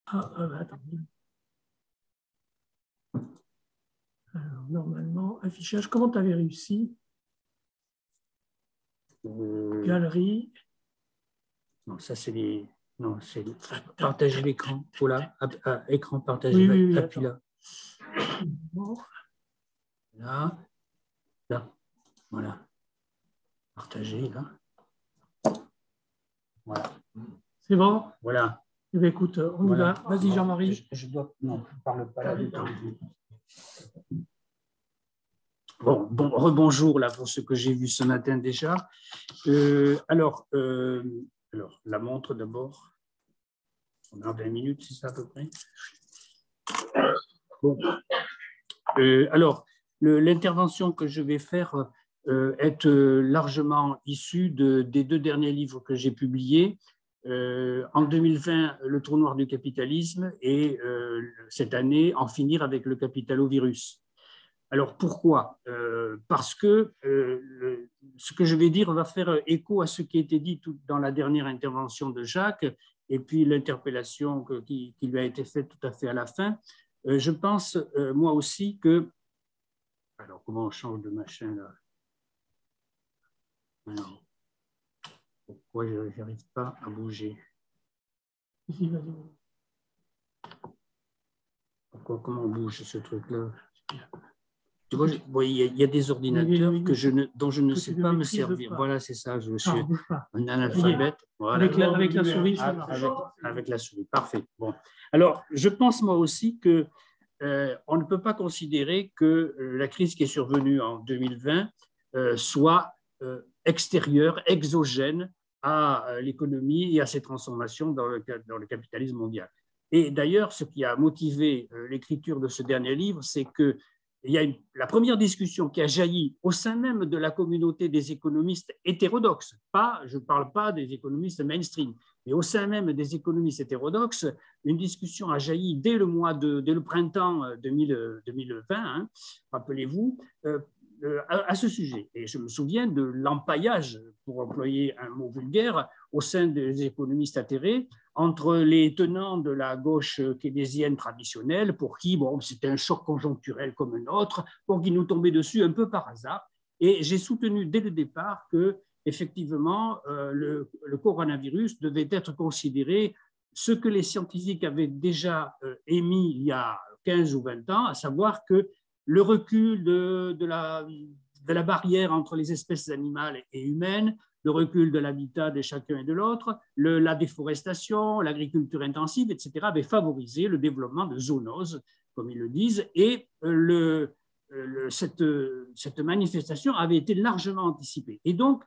Attendez. Alors, normalement, affichage, comment tu avais réussi? Galerie. Non, ça c'est les. Non, c'est partager l'écran. Voilà, écran partagé. Oui, oui, oui, appuie là. Bon. Là. Là. Voilà. Partager là. Voilà. C'est bon? Voilà. Eh bien, écoute, on y va. Vas-y, Jean-Marie. Je dois. Non, je ne parle pas là. Bon, rebonjour là pour ce que j'ai vu ce matin déjà. Alors, la montre d'abord. On a 20 minutes, c'est ça à peu près. Bon. Alors, l'intervention que je vais faire est largement issue des deux derniers livres que j'ai publiés. En 2020, Le trou noir du capitalisme et cette année, En finir avec le capitalovirus. Alors pourquoi? Parce que ce que je vais dire va faire écho à ce qui a été dit dans la dernière intervention de Jacques et puis l'interpellation qui lui a été faite tout à fait à la fin. Je pense, moi aussi, que... Alors, comment on change de machin là? Alors, pourquoi je n'arrive pas à bouger? Comment on bouge ce truc-là? Tu vois, il y a des ordinateurs dont je ne sais pas me servir. Voilà, c'est ça, je suis un analphabète. Voilà. Avec la souris. Avec la souris, parfait. Bon. Alors, je pense moi aussi que on ne peut pas considérer que la crise qui est survenue en 2020 soit extérieure, exogène à l'économie et à ses transformations dans le capitalisme mondial. Et d'ailleurs, ce qui a motivé l'écriture de ce dernier livre, c'est que il y a la première discussion qui a jailli au sein même de la communauté des économistes hétérodoxes, je ne parle pas des économistes mainstream, mais au sein même des économistes hétérodoxes, une discussion a jailli dès le printemps 2020, hein, rappelez-vous, à ce sujet. Et je me souviens de l'empaillage, pour employer un mot vulgaire, au sein des économistes atterrés, entre les tenants de la gauche keynésienne traditionnelle, pour qui c'était un choc conjoncturel comme un autre, pour qui nous tombait dessus un peu par hasard. Et j'ai soutenu dès le départ que, effectivement, le coronavirus devait être considéré ce que les scientifiques avaient déjà émis il y a 15 ou 20 ans, à savoir que le recul de la barrière entre les espèces animales et humaines, le recul de l'habitat de chacun et de l'autre, la déforestation, l'agriculture intensive, etc., avaient favorisé le développement de zoonoses, comme ils le disent, et cette manifestation avait été largement anticipée. Et donc,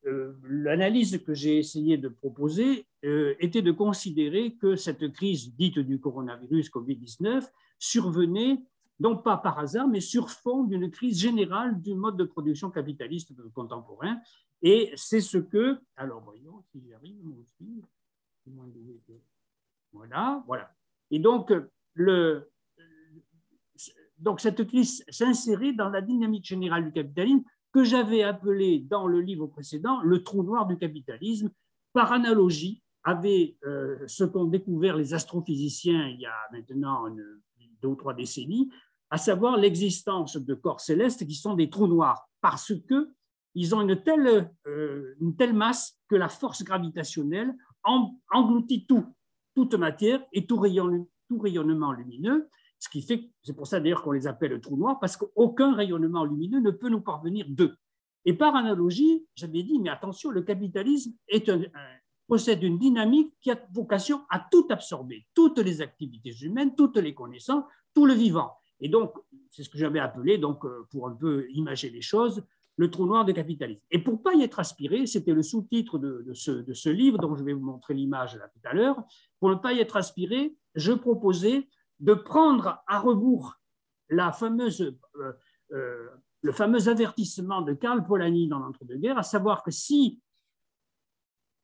l'analyse que j'ai essayé de proposer était de considérer que cette crise dite du coronavirus Covid-19 survenait non pas par hasard, mais sur fond d'une crise générale du mode de production capitaliste contemporain. Et c'est ce que... Alors, voyons si j'y arrive, moi aussi. Voilà, voilà. Et donc, donc cette crise s'insérait dans la dynamique générale du capitalisme que j'avais appelé dans le livre précédent le trou noir du capitalisme, par analogie avec ce qu'ont découvert les astrophysiciens il y a maintenant 2 ou 3 décennies, à savoir l'existence de corps célestes qui sont des trous noirs, parce qu'ils ont une telle masse que la force gravitationnelle engloutit toute matière et tout rayonnement lumineux, ce qui fait, c'est pour ça d'ailleurs qu'on les appelle trous noirs, parce qu'aucun rayonnement lumineux ne peut nous parvenir d'eux. Et par analogie, j'avais dit, mais attention, le capitalisme possède une dynamique qui a vocation à tout absorber, toutes les activités humaines, toutes les connaissances, tout le vivant. Et donc, c'est ce que j'avais appelé, donc, pour un peu imager les choses, le trou noir du capitalisme. Et pour ne pas y être aspiré, c'était le sous-titre de ce livre, dont je vais vous montrer l'image là tout à l'heure, pour ne pas y être aspiré, je proposais de prendre à rebours le fameux avertissement de Karl Polanyi dans l'entre-deux-guerres, à savoir que si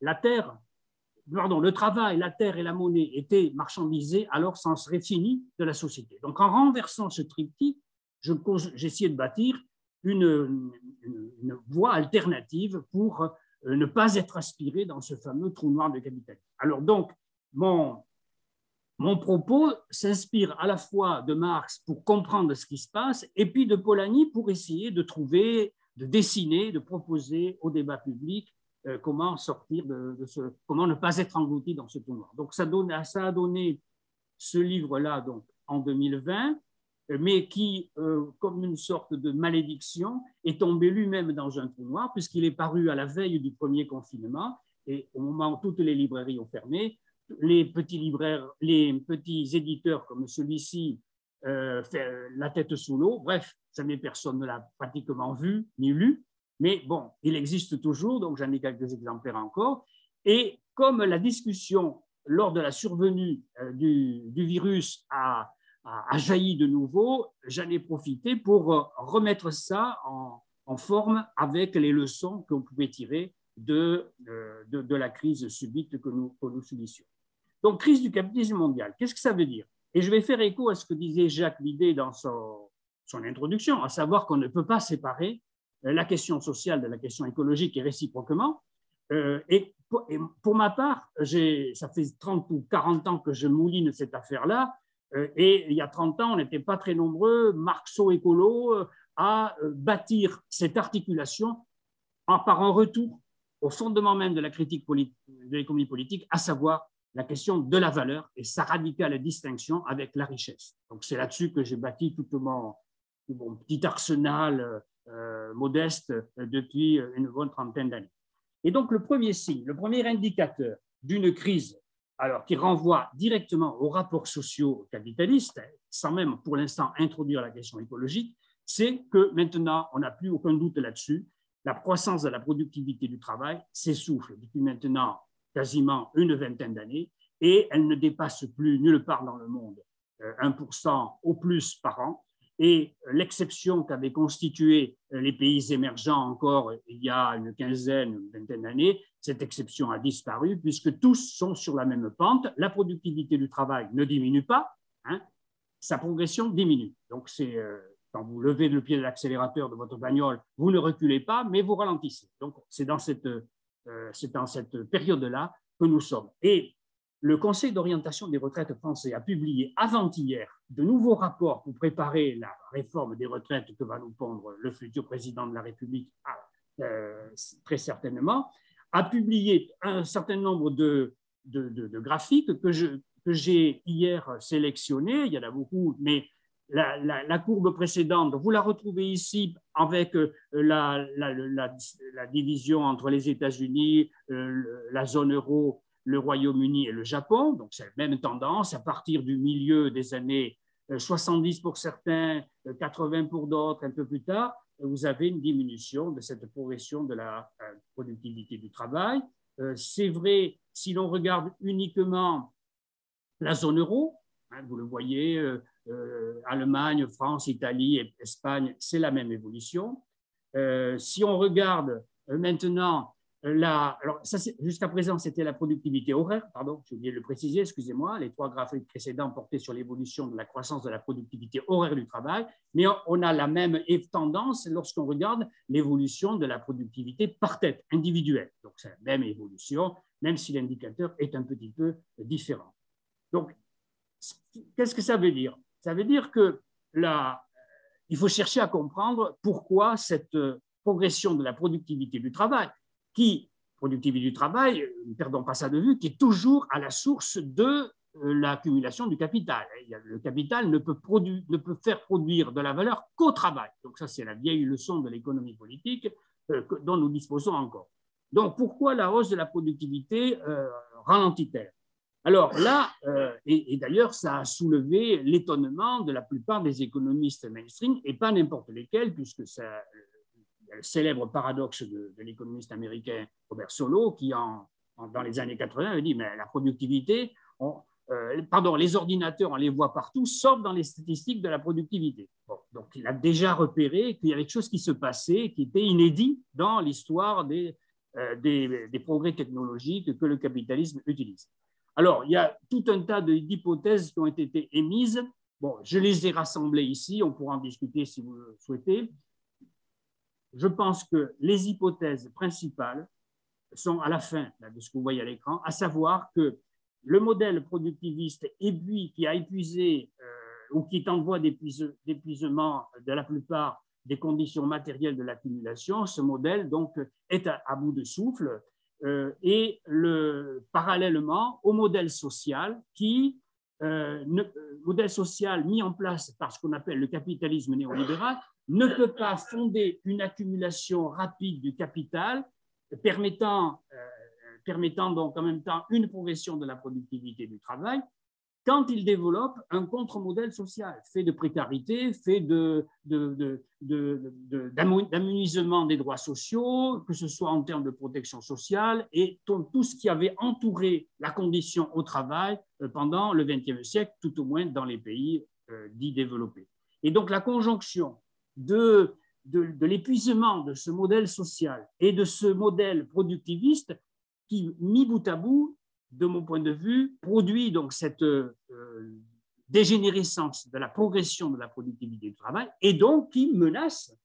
le travail, la terre et la monnaie étaient marchandisés, alors ça en serait fini de la société. Donc en renversant ce triptyque, j'essayais de bâtir une voie alternative pour ne pas être aspiré dans ce fameux trou noir de capitalisme. Alors donc, mon mon propos s'inspire à la fois de Marx pour comprendre ce qui se passe et puis de Polanyi pour essayer de trouver, de dessiner, de proposer au débat public comment sortir comment ne pas être englouti dans ce trou noir. Donc ça a donné ce livre-là donc en 2020, mais qui, comme une sorte de malédiction, est tombé lui-même dans un trou noir puisqu'il est paru à la veille du premier confinement et au moment où toutes les librairies ont fermé. Les petits libraires, les petits éditeurs comme celui-ci la tête sous l'eau. Bref, jamais personne ne l'a pratiquement vu ni lu, mais bon, il existe toujours, donc j'en ai quelques exemplaires encore. Et comme la discussion lors de la survenue du virus a jailli de nouveau, j'en ai profité pour remettre ça en forme avec les leçons qu'on pouvait tirer de la crise subite que nous subissions. Donc, crise du capitalisme mondial, qu'est-ce que ça veut dire? Et je vais faire écho à ce que disait Jacques Lidé dans son introduction, à savoir qu'on ne peut pas séparer la question sociale de la question écologique et réciproquement. Et pour ma part, ça fait 30 ou 40 ans que je mouline cette affaire-là, et il y a 30 ans, on n'était pas très nombreux, marxo-écolo, à bâtir cette articulation par un retour au fondement même de la critique de l'économie politique, à savoir la question de la valeur et sa radicale distinction avec la richesse. Donc c'est là-dessus que j'ai bâti tout mon petit arsenal modeste depuis une bonne trentaine d'années. Et donc le premier signe, le premier indicateur d'une crise, alors qui renvoie directement aux rapports sociaux capitalistes, sans même pour l'instant introduire la question écologique, c'est que maintenant, on n'a plus aucun doute là-dessus, la croissance de la productivité du travail s'essouffle depuis maintenant quasiment une vingtaine d'années, et elle ne dépasse plus nulle part dans le monde 1% au plus par an. Et l'exception qu'avaient constituée les pays émergents encore il y a une quinzaine, une vingtaine d'années, cette exception a disparu puisque tous sont sur la même pente. La productivité du travail ne diminue pas, hein, sa progression diminue. Donc c'est quand vous levez le pied de l'accélérateur de votre bagnole, vous ne reculez pas, mais vous ralentissez. Donc c'est dans cette période-là que nous sommes. Et le Conseil d'orientation des retraites français a publié avant-hier de nouveaux rapports pour préparer la réforme des retraites que va nous pondre le futur président de la République, très certainement, a publié un certain nombre de graphiques que j'ai hier sélectionnés. Il y en a beaucoup, mais la courbe précédente, vous la retrouvez ici avec la division entre les États-Unis, la zone euro, le Royaume-Uni et le Japon. Donc, c'est la même tendance à partir du milieu des années 70 pour certains, 80 pour d'autres, un peu plus tard. Vous avez une diminution de cette progression de la productivité du travail. C'est vrai si l'on regarde uniquement la zone euro, hein, vous le voyez, Allemagne, France, Italie, Espagne, c'est la même évolution. Si on regarde maintenant alors jusqu'à présent, c'était la productivité horaire, pardon, j'ai oublié de le préciser, excusez-moi, les trois graphiques précédents portaient sur l'évolution de la croissance de la productivité horaire du travail, mais on a la même tendance lorsqu'on regarde l'évolution de la productivité par tête, individuelle. Donc, c'est la même évolution, même si l'indicateur est un petit peu différent. Donc, qu'est-ce que ça veut dire? Ça veut dire que il faut chercher à comprendre pourquoi cette progression de la productivité du travail, productivité du travail, ne perdons pas ça de vue, qui est toujours à la source de l'accumulation du capital. Le capital ne peut faire produire de la valeur qu'au travail. Donc ça, c'est la vieille leçon de l'économie politique dont nous disposons encore. Donc pourquoi la hausse de la productivité ralentit-elle? Alors là, et d'ailleurs, ça a soulevé l'étonnement de la plupart des économistes mainstream, et pas n'importe lesquels, puisque ça le célèbre paradoxe de l'économiste américain Robert Solow, qui dans les années 80 a dit mais la productivité, les ordinateurs, on les voit partout, sauf dans les statistiques de la productivité. Bon, donc il a déjà repéré qu'il y avait quelque chose qui se passait, qui était inédit dans l'histoire des progrès technologiques que le capitalisme utilise. Alors, il y a tout un tas d'hypothèses qui ont été émises. Bon, je les ai rassemblées ici, on pourra en discuter si vous le souhaitez. Je pense que les hypothèses principales sont à la fin de ce que vous voyez à l'écran, à savoir que le modèle productiviste qui a épuisé ou qui est en voie d'épuisement de la plupart des conditions matérielles de l'accumulation, ce modèle donc est à bout de souffle et parallèlement au modèle social modèle social mis en place par ce qu'on appelle le capitalisme néolibéral ne peut pas fonder une accumulation rapide du capital permettant donc en même temps une progression de la productivité du travail quand il développe un contre-modèle social fait de précarité, fait d'aménagement des droits sociaux, que ce soit en termes de protection sociale et tout ce qui avait entouré la condition au travail pendant le XXe siècle, tout au moins dans les pays dits développés. Et donc la conjonction de l'épuisement de ce modèle social et de ce modèle productiviste qui, mis bout à bout, de mon point de vue, produit donc cette dégénérescence de la progression de la productivité du travail et donc qui menace,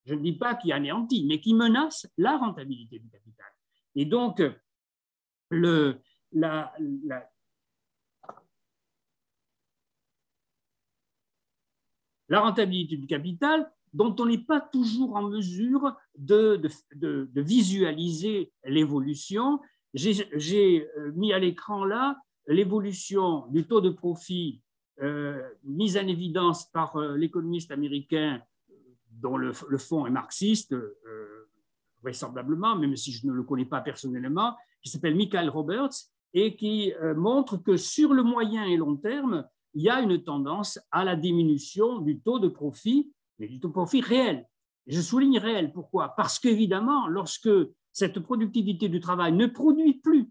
je ne dis pas qui anéantit, mais qui menace la rentabilité du capital. Et donc, la rentabilité du capital dont on n'est pas toujours en mesure de visualiser l'évolution. J'ai mis à l'écran là l'évolution du taux de profit mise en évidence par l'économiste américain dont le fond est marxiste, vraisemblablement, même si je ne le connais pas personnellement, qui s'appelle Michael Roberts et qui montre que sur le moyen et long terme, il y a une tendance à la diminution du taux de profit, mais du taux de profit réel. Et je souligne réel, pourquoi? Parce qu'évidemment, lorsque cette productivité du travail ne produit plus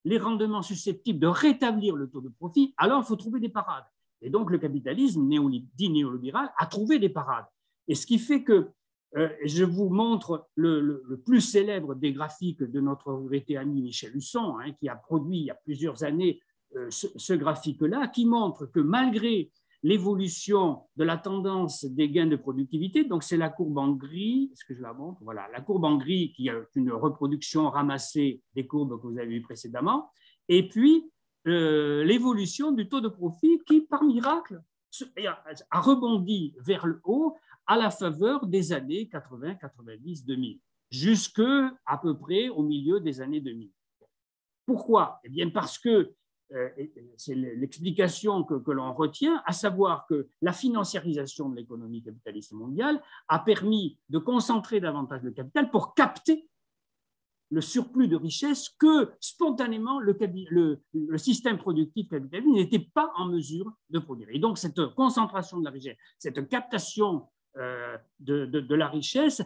les rendements susceptibles de rétablir le taux de profit, alors il faut trouver des parades. Et donc le capitalisme dit néolibéral a trouvé des parades. Et ce qui fait que je vous montre le plus célèbre des graphiques de notre regretté ami Michel Husson, qui a produit il y a plusieurs années ce graphique-là, qui montre que malgré l'évolution de la tendance des gains de productivité, donc c'est la courbe en gris, est-ce que je la montre? Voilà, la courbe en gris qui est une reproduction ramassée des courbes que vous avez vues précédemment, et puis l'évolution du taux de profit qui, par miracle, a rebondi vers le haut à la faveur des années 80, 90, 2000, jusque à peu près au milieu des années 2000. Pourquoi? Eh bien parce que c'est l'explication que l'on retient, à savoir que la financiarisation de l'économie capitaliste mondiale a permis de concentrer davantage le capital pour capter le surplus de richesse que spontanément le système productif capitaliste n'était pas en mesure de produire. Et donc cette concentration de la richesse, cette captation de la richesse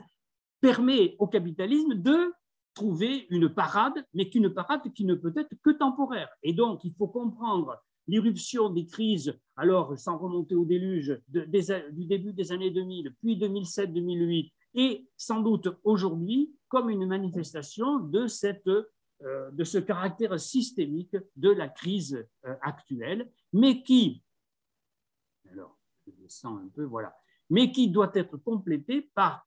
permet au capitalisme de trouver une parade, mais qu'une parade qui ne peut être que temporaire. Et donc, il faut comprendre l'irruption des crises, alors sans remonter au déluge, du début des années 2000, puis 2007-2008, et sans doute aujourd'hui, comme une manifestation de ce caractère systémique de la crise actuelle, mais qui, alors, je descends un peu, voilà, mais qui doit être complétée par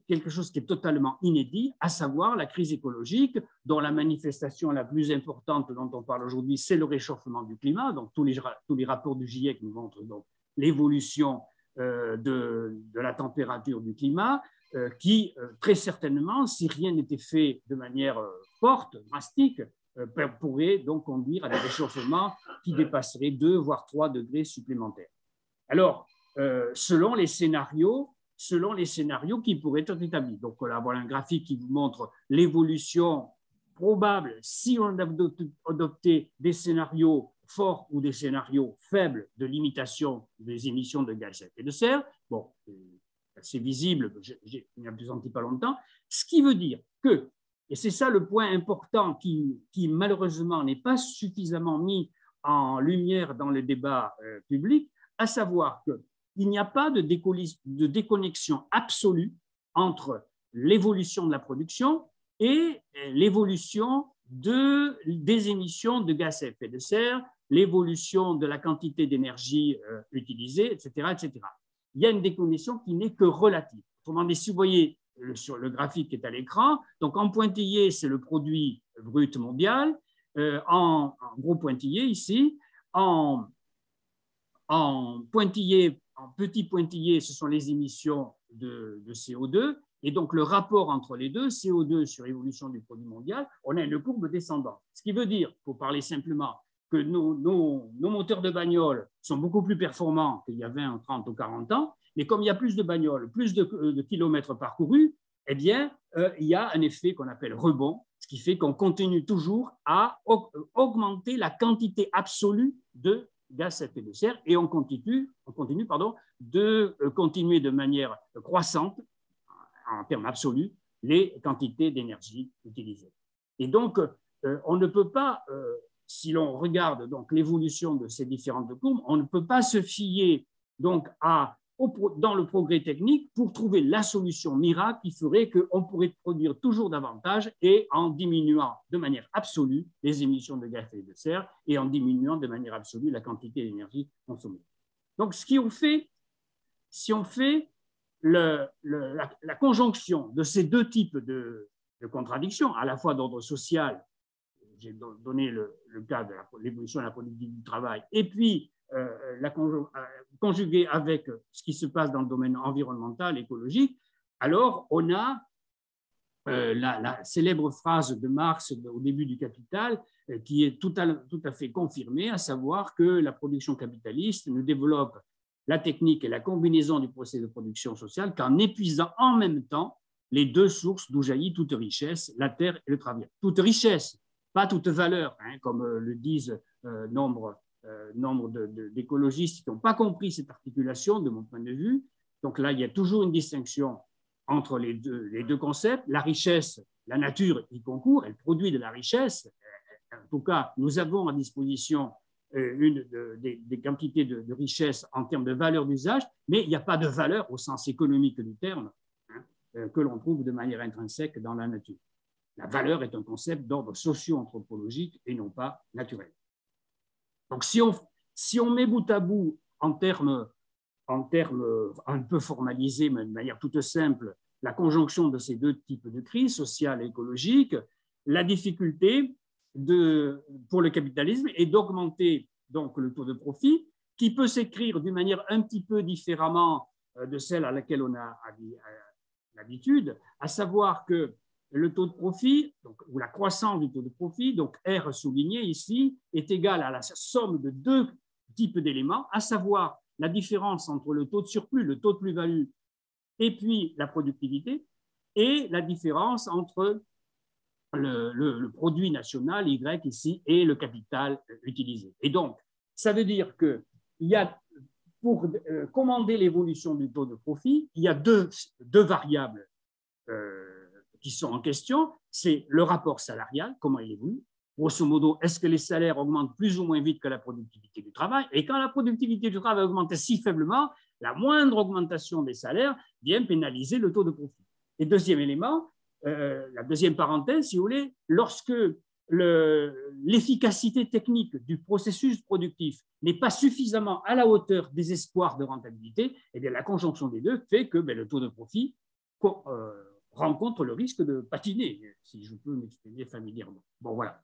quelque chose qui est totalement inédit, à savoir la crise écologique, dont la manifestation la plus importante dont on parle aujourd'hui, c'est le réchauffement du climat. Donc, tous les rapports du GIEC nous montrent donc l'évolution de la température du climat, qui, très certainement, si rien n'était fait de manière forte, drastique, pourrait donc conduire à des réchauffements qui dépasseraient 2 voire 3 degrés supplémentaires. Alors, selon les scénarios qui pourraient être établis. Donc voilà un graphique qui vous montre l'évolution probable si on adoptait des scénarios forts ou des scénarios faibles de limitation des émissions de gaz à effet de serre. Bon, c'est visible, il n'y a plus pas longtemps. Ce qui veut dire que, et c'est ça le point important qui malheureusement n'est pas suffisamment mis en lumière dans le débat public, à savoir que il n'y a pas de déconnexion absolue entre l'évolution de la production et l'évolution des émissions de gaz à effet de serre, l'évolution de la quantité d'énergie utilisée, etc., etc. Il y a une déconnexion qui n'est que relative. Autrement dit, si vous voyez sur le graphique qui est à l'écran, donc en pointillé, c'est le produit brut mondial, en gros pointillé ici, en pointillé, en petit pointillé, ce sont les émissions de CO2. Et donc, le rapport entre les deux, CO2 sur évolution du produit mondial, on a une courbe descendante. Ce qui veut dire, pour parler simplement, que nos moteurs de bagnole sont beaucoup plus performants qu'il y a 20, 30 ou 40 ans, mais comme il y a plus de bagnoles, plus de kilomètres parcourus, eh bien, il y a un effet qu'on appelle rebond, ce qui fait qu'on continue toujours à augmenter la quantité absolue de gaz à effet de serre et on continue de continuer de manière croissante, en termes absolus, les quantités d'énergie utilisées. Et donc, on ne peut pas, si l'on regarde donc l'évolution de ces différentes courbes, on ne peut pas se fier donc dans le progrès technique pour trouver la solution miracle qui ferait qu'on pourrait produire toujours davantage et en diminuant de manière absolue les émissions de gaz à effet de serre et en diminuant de manière absolue la quantité d'énergie consommée. Donc, si on fait la conjonction de ces deux types de contradictions, à la fois d'ordre social, j'ai donné le cas de l'évolution de la productivité du travail, et puis conjuguée avec ce qui se passe dans le domaine environnemental, écologique, alors on a la célèbre phrase de Marx au début du Capital qui est tout à fait confirmée, à savoir que la production capitaliste ne développe la technique et la combinaison du processus de production sociale qu'en épuisant en même temps les deux sources d'où jaillit toute richesse, la terre et le travail. Toute richesse, pas toute valeur, hein, comme le disent nombre d'écologistes qui n'ont pas compris cette articulation de mon point de vue. Donc là, il y a toujours une distinction entre les deux concepts. La richesse, la nature y concourt, elle produit de la richesse. En tout cas, nous avons à disposition des quantités de richesse en termes de valeur d'usage, mais il n'y a pas de valeur au sens économique du terme, hein, que l'on trouve de manière intrinsèque dans la nature. La valeur est un concept d'ordre socio-anthropologique et non pas naturel. Donc, si on met bout à bout en termes un peu formalisés, mais de manière toute simple, la conjonction de ces deux types de crises, sociale et écologique, la difficulté pour le capitalisme est d'augmenter donc le taux de profit, qui peut s'écrire d'une manière un petit peu différemment de celle à laquelle on a l'habitude, à savoir que le taux de profit, donc, ou la croissance du taux de profit, donc R souligné ici, est égal à la somme de deux types d'éléments, à savoir la différence entre le taux de surplus, le taux de plus-value, et puis la productivité, et la différence entre le produit national, Y ici, et le capital utilisé. Et donc, ça veut dire qu'il y a, pour commander l'évolution du taux de profit, il y a deux variables qui sont en question. C'est le rapport salarial, comment il évolue. Grosso modo, est-ce que les salaires augmentent plus ou moins vite que la productivité du travail? Et quand la productivité du travail augmente si faiblement, la moindre augmentation des salaires vient pénaliser le taux de profit. Et deuxième élément, la deuxième parenthèse, si vous voulez, lorsque l'efficacité technique du processus productif n'est pas suffisamment à la hauteur des espoirs de rentabilité, eh bien, la conjonction des deux fait que le taux de profit rencontre le risque de patiner, si je peux m'exprimer familièrement. Bon, voilà.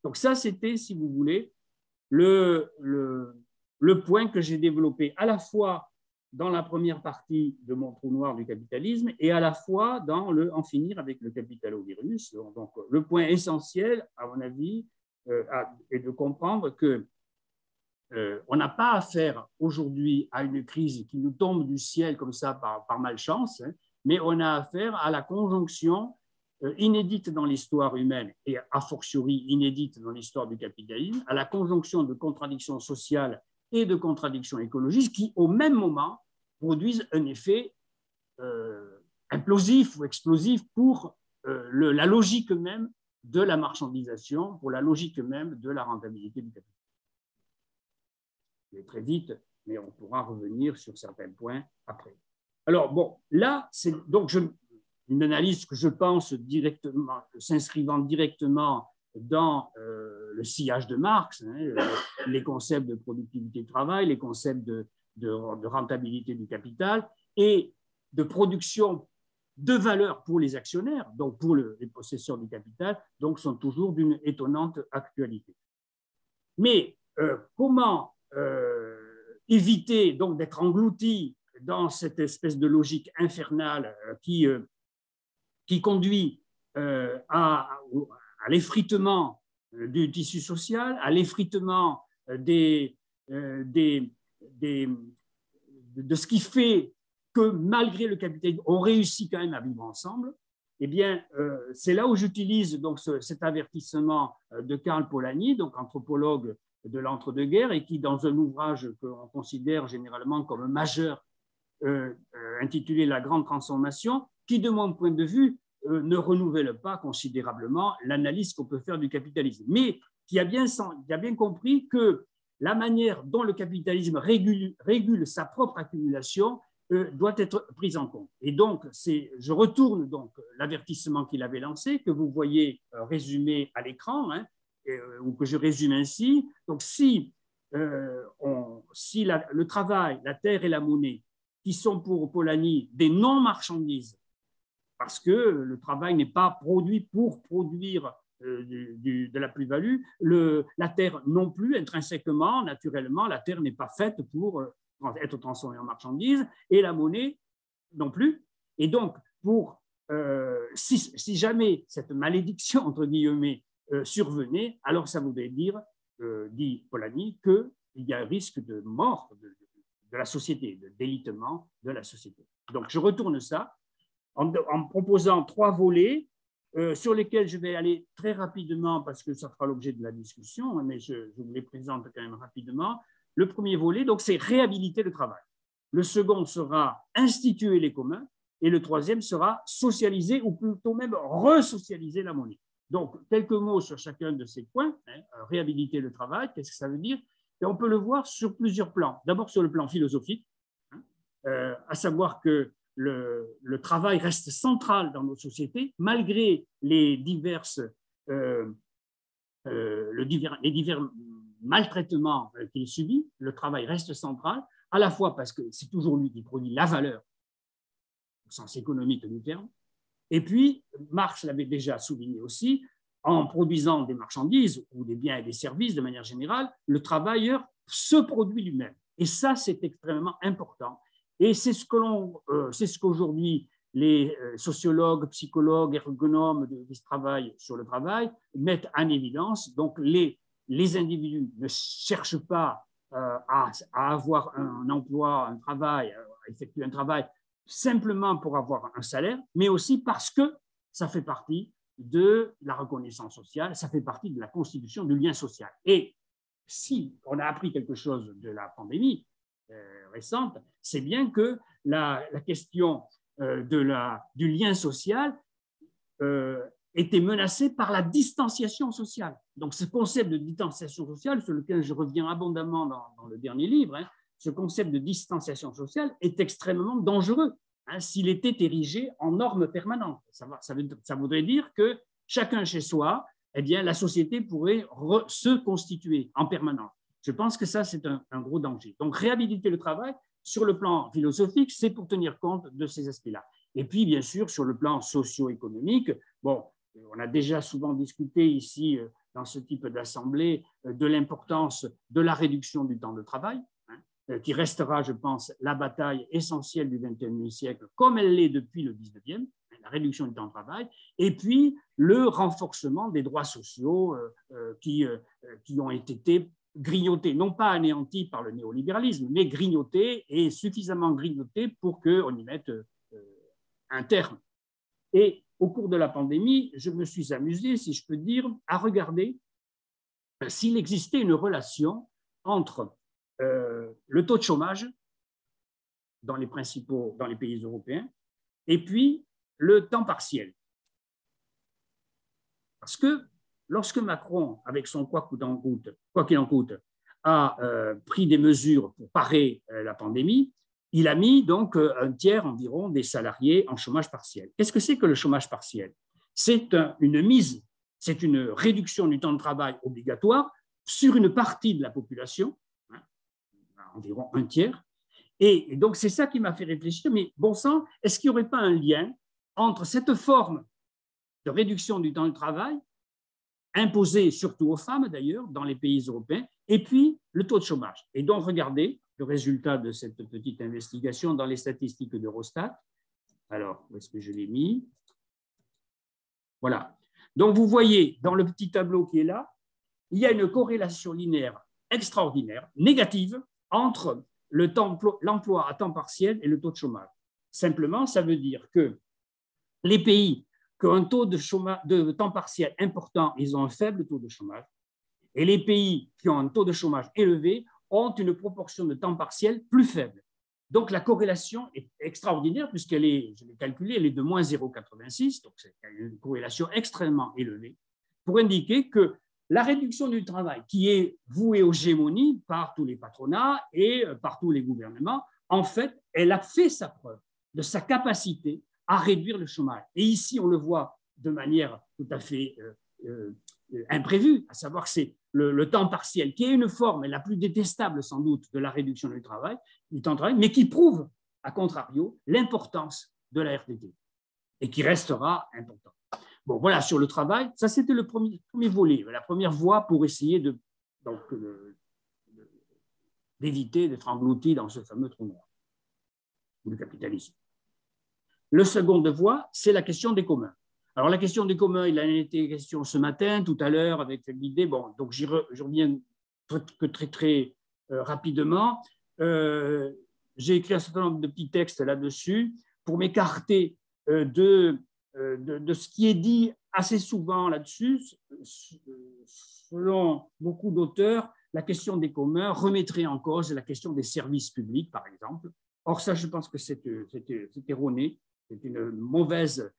Donc ça, c'était, si vous voulez, le point que j'ai développé à la fois dans la première partie de mon trou noir du capitalisme et à la fois dans En finir avec le capitalovirus. Donc, le point essentiel, à mon avis, est de comprendre que on n'a pas affaire aujourd'hui à une crise qui nous tombe du ciel comme ça par malchance, hein, mais on a affaire à la conjonction inédite dans l'histoire humaine et a fortiori inédite dans l'histoire du capitalisme, à la conjonction de contradictions sociales et de contradictions écologiques qui, au même moment, produisent un effet implosif ou explosif pour la logique même de la marchandisation, pour la logique même de la rentabilité du capital. Je vais très vite, mais on pourra revenir sur certains points après. Alors, bon, là, c'est donc une analyse que je pense directement, s'inscrivant directement dans le sillage de Marx, hein, les concepts de productivité du travail, les concepts de rentabilité du capital et de production de valeur pour les actionnaires, donc pour les possesseurs du capital, donc sont toujours d'une étonnante actualité. Mais comment éviter donc d'être englouti dans cette espèce de logique infernale qui conduit à l'effritement du tissu social, à l'effritement de ce qui fait que malgré le capitalisme, on réussit quand même à vivre ensemble. Eh bien, c'est là où j'utilise donc cet avertissement de Karl Polanyi, donc anthropologue de l'entre-deux-guerres, et qui, dans un ouvrage qu'on considère généralement comme majeur, intitulé La Grande Transformation, qui, de mon point de vue, ne renouvelle pas considérablement l'analyse qu'on peut faire du capitalisme, mais qui a bien compris que la manière dont le capitalisme régule sa propre accumulation doit être prise en compte. Et donc, je retourne donc l'avertissement qu'il avait lancé, que vous voyez résumé à l'écran, hein, ou que je résume ainsi. Donc, si le travail, la terre et la monnaie, qui sont pour Polanyi des non-marchandises, parce que le travail n'est pas produit pour produire de la plus-value, la terre non plus, intrinsèquement, naturellement, la terre n'est pas faite pour être transformée en marchandise, et la monnaie non plus. Et donc, si jamais cette malédiction, entre guillemets, survenait, alors ça voudrait dire, dit Polanyi, qu'il y a un risque de mort de la société, de délitement de la société. Donc, je retourne ça en proposant 3 volets sur lesquels je vais aller très rapidement parce que ça fera l'objet de la discussion, mais je vous les présente quand même rapidement. Le premier volet, donc, c'est réhabiliter le travail. Le second sera instituer les communs et le troisième sera socialiser ou plutôt même resocialiser la monnaie. Donc, quelques mots sur chacun de ces points. Hein. Réhabiliter le travail, qu'est-ce que ça veut dire? Et on peut le voir sur plusieurs plans. D'abord sur le plan philosophique, hein, à savoir que le travail reste central dans nos sociétés, malgré les divers maltraitements qu'il subit. Le travail reste central, à la fois parce que c'est toujours lui qui produit la valeur, au sens économique du terme, et puis, Marx l'avait déjà souligné aussi, en produisant des marchandises ou des biens et des services de manière générale, le travailleur se produit lui-même. Et ça, c'est extrêmement important. Et c'est ce qu'aujourd'hui les sociologues, psychologues, ergonomes qui travaillent sur le travail mettent en évidence. Donc, les individus ne cherchent pas à avoir un emploi, un travail, à effectuer un travail simplement pour avoir un salaire, mais aussi parce que ça fait partie de la reconnaissance sociale, ça fait partie de la constitution du lien social. Et si on a appris quelque chose de la pandémie récente, c'est bien que la question du lien social était menacée par la distanciation sociale. Donc ce concept de distanciation sociale, sur lequel je reviens abondamment dans le dernier livre, hein, ce concept de distanciation sociale est extrêmement dangereux hein, s'il était érigé en norme permanente. Ça voudrait dire que chacun chez soi, eh bien, la société pourrait se constituer en permanence. Je pense que ça, c'est un gros danger. Donc, réhabiliter le travail, sur le plan philosophique, c'est pour tenir compte de ces aspects-là. Et puis, bien sûr, sur le plan socio-économique, bon, on a déjà souvent discuté ici, dans ce type d'assemblée, de l'importance de la réduction du temps de travail, hein, qui restera, je pense, la bataille essentielle du XXIe siècle, comme elle l'est depuis le XIXe, la réduction du temps de travail, et puis le renforcement des droits sociaux qui ont été grignotés, non pas anéantis par le néolibéralisme, mais grignotés et suffisamment grignotés pour qu'on y mette un terme. Et au cours de la pandémie, je me suis amusé, si je peux dire, à regarder s'il existait une relation entre le taux de chômage dans les pays européens et puis le temps partiel. Parce que lorsque Macron, avec son quoi qu'il en coûte, a pris des mesures pour parer la pandémie, il a mis donc un tiers environ des salariés en chômage partiel. Qu'est-ce que c'est que le chômage partiel? C'est c'est une réduction du temps de travail obligatoire sur une partie de la population, hein, environ un tiers. Et donc, c'est ça qui m'a fait réfléchir, mais bon sang, est-ce qu'il n'y aurait pas un lien entre cette forme de réduction du temps de travail, imposée surtout aux femmes d'ailleurs, dans les pays européens, et puis le taux de chômage. Et donc, regardez le résultat de cette petite investigation dans les statistiques d'Eurostat. Alors, où est-ce que je l'ai mis? Voilà. Donc, vous voyez, dans le petit tableau qui est là, il y a une corrélation linéaire extraordinaire, négative, entre l'emploi à temps partiel et le taux de chômage. Simplement, ça veut dire que les pays qui ont un taux de temps partiel important, ils ont un faible taux de chômage, et les pays qui ont un taux de chômage élevé ont une proportion de temps partiel plus faible. Donc, la corrélation est extraordinaire puisqu'elle est, je l'ai calculé, elle est de moins 0,86, donc c'est une corrélation extrêmement élevée, pour indiquer que la réduction du travail, qui est vouée aux gémonies par tous les patronats et par tous les gouvernements, en fait, elle a fait sa preuve de sa capacité à réduire le chômage. Et ici, on le voit de manière tout à fait imprévue, à savoir que c'est le temps partiel, qui est une forme la plus détestable sans doute de la réduction du temps de travail, mais qui prouve, à contrario, l'importance de la RTT et qui restera importante. Bon, voilà, sur le travail, ça c'était le premier volet, la première voie pour essayer d'éviter d'être englouti dans ce fameux trou noir du capitalisme. Le second voie, c'est la question des communs. Alors, la question des communs, il en a été question ce matin, tout à l'heure, avec l'idée. Bon, donc j'y reviens très rapidement. J'ai écrit un certain nombre de petits textes là-dessus pour m'écarter de ce qui est dit assez souvent là-dessus. Selon beaucoup d'auteurs, la question des communs remettrait en cause la question des services publics, par exemple. Or, ça, je pense que c'est erroné. C'est une mauvaise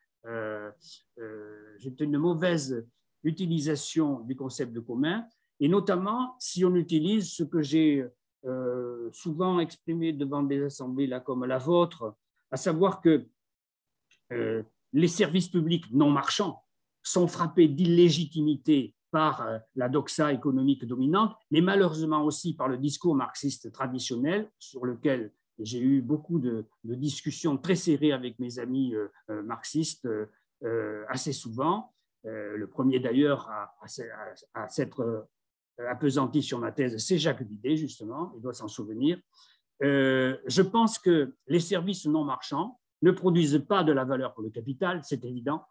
utilisation du concept de commun, et notamment si on utilise ce que j'ai souvent exprimé devant des assemblées là, comme la vôtre, à savoir que les services publics non marchands sont frappés d'illégitimité par la doxa économique dominante, mais malheureusement aussi par le discours marxiste traditionnel sur lequel j'ai eu beaucoup de discussions très serrées avec mes amis marxistes assez souvent. Le premier d'ailleurs à s'être appesanti sur ma thèse, c'est Jacques Vide, justement, il doit s'en souvenir. Je pense que les services non marchands ne produisent pas de la valeur pour le capital, c'est évident,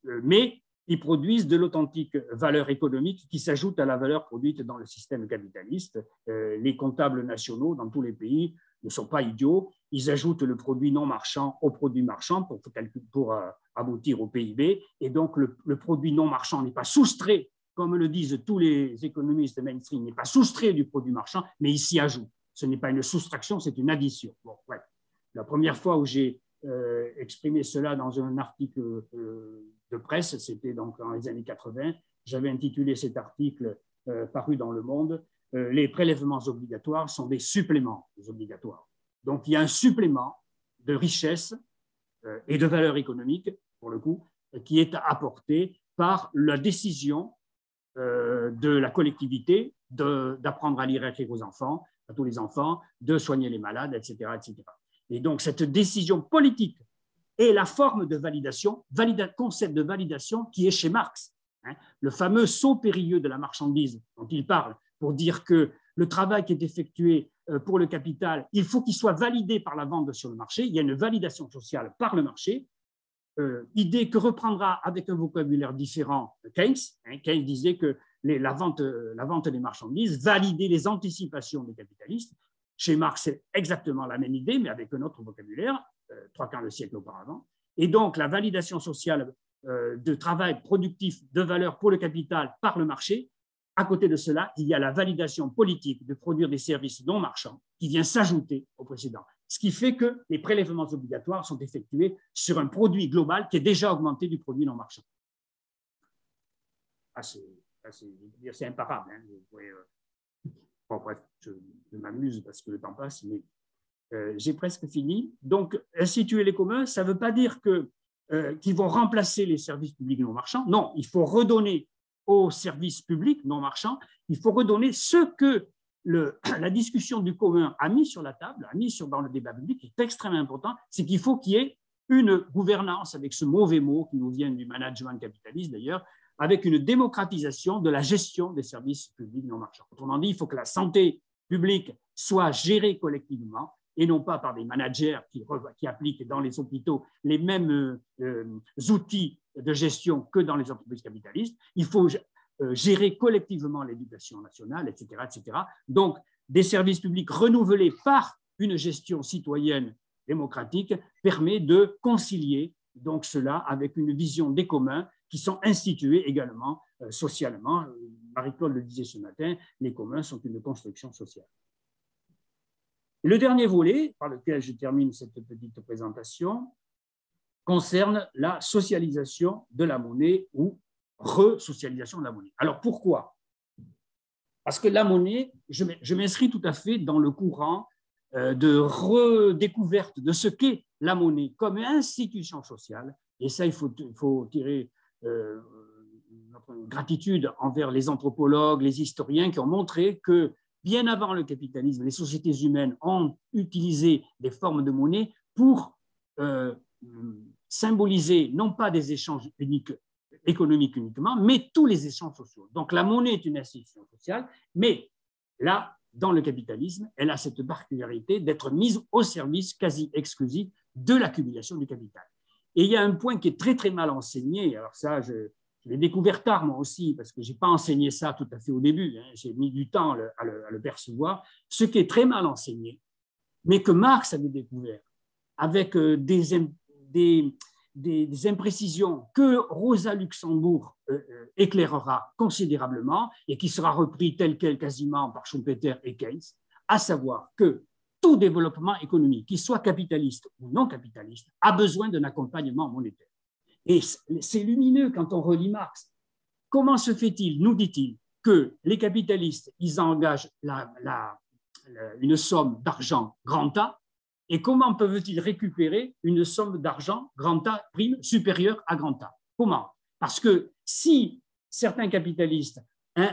mais ils produisent de l'authentique valeur économique qui s'ajoute à la valeur produite dans le système capitaliste. Les comptables nationaux dans tous les pays ne sont pas idiots. Ils ajoutent le produit non marchand au produit marchand pour aboutir au PIB. Et donc, le produit non marchand n'est pas soustrait, comme le disent tous les économistes mainstream, n'est pas soustrait du produit marchand, mais il s'y ajoute. Ce n'est pas une soustraction, c'est une addition. Bon, ouais. La première fois où j'ai exprimé cela dans un article de presse, c'était donc dans les années 80. J'avais intitulé cet article paru dans Le Monde, les prélèvements obligatoires sont des suppléments obligatoires. Donc, il y a un supplément de richesse et de valeur économique, pour le coup, qui est apporté par la décision de la collectivité d'apprendre à lire et à écrire aux enfants, à tous les enfants, de soigner les malades, etc., etc. Et donc, cette décision politique est la forme de validation, concept de validation qui est chez Marx. Hein, le fameux saut périlleux de la marchandise dont il parle pour dire que le travail qui est effectué pour le capital, il faut qu'il soit validé par la vente sur le marché. Il y a une validation sociale par le marché, idée que reprendra avec un vocabulaire différent Keynes. Hein, Keynes disait que la vente des marchandises validait les anticipations des capitalistes. Chez Marx, c'est exactement la même idée, mais avec un autre vocabulaire, 3/4 de siècle auparavant. Et donc, la validation sociale de travail productif de valeur pour le capital par le marché. À côté de cela, il y a la validation politique de produire des services non marchands qui vient s'ajouter au précédent. Ce qui fait que les prélèvements obligatoires sont effectués sur un produit global qui est déjà augmenté du produit non marchand. C'est imparable. Hein. Bon, bref, je m'amuse parce que le temps passe, mais j'ai presque fini. Donc, instituer les communs, ça ne veut pas dire qu'ils vont remplacer les services publics non marchands. Non, il faut redonner aux services publics non marchands, il faut redonner ce que la discussion du commun a mis sur la table, a mis dans le débat public, qui est extrêmement important, c'est qu'il faut qu'il y ait une gouvernance, avec ce mauvais mot qui nous vient du management capitaliste d'ailleurs, avec une démocratisation de la gestion des services publics non marchands. Autrement dit, il faut que la santé publique soit gérée collectivement et non pas par des managers qui appliquent dans les hôpitaux les mêmes outils de gestion que dans les entreprises capitalistes. Il faut gérer collectivement l'éducation nationale, etc., etc. Donc, des services publics renouvelés par une gestion citoyenne démocratique permet de concilier donc cela avec une vision des communs qui sont institués également socialement. Marie-Claude le disait ce matin, les communs sont une construction sociale. Le dernier volet, par lequel je termine cette petite présentation, concerne la socialisation de la monnaie ou re-socialisation de la monnaie. Alors pourquoi? Parce que la monnaie, je m'inscris tout à fait dans le courant de redécouverte de ce qu'est la monnaie comme institution sociale. Et ça, il faut tirer notre gratitude envers les anthropologues, les historiens qui ont montré que bien avant le capitalisme, les sociétés humaines ont utilisé des formes de monnaie pour symboliser non pas des échanges économiques uniquement, mais tous les échanges sociaux. Donc la monnaie est une institution sociale, mais là, dans le capitalisme, elle a cette particularité d'être mise au service quasi exclusif de l'accumulation du capital. Et il y a un point qui est très très mal enseigné, alors ça je l'ai découvert tard moi aussi, parce que je n'ai pas enseigné ça tout à fait au début, hein. J'ai mis du temps à le percevoir, ce qui est très mal enseigné, mais que Marx avait découvert avec des imprécisions que Rosa Luxembourg éclairera considérablement et qui sera repris tel quel quasiment par Schumpeter et Keynes, à savoir que tout développement économique, qu'il soit capitaliste ou non capitaliste, a besoin d'un accompagnement monétaire. Et c'est lumineux quand on relit Marx. Comment se fait-il, nous dit-il, que les capitalistes, ils engagent une somme d'argent grand A, et comment peuvent-ils récupérer une somme d'argent grand A prime supérieure à grand A? Comment? Parce que si certains capitalistes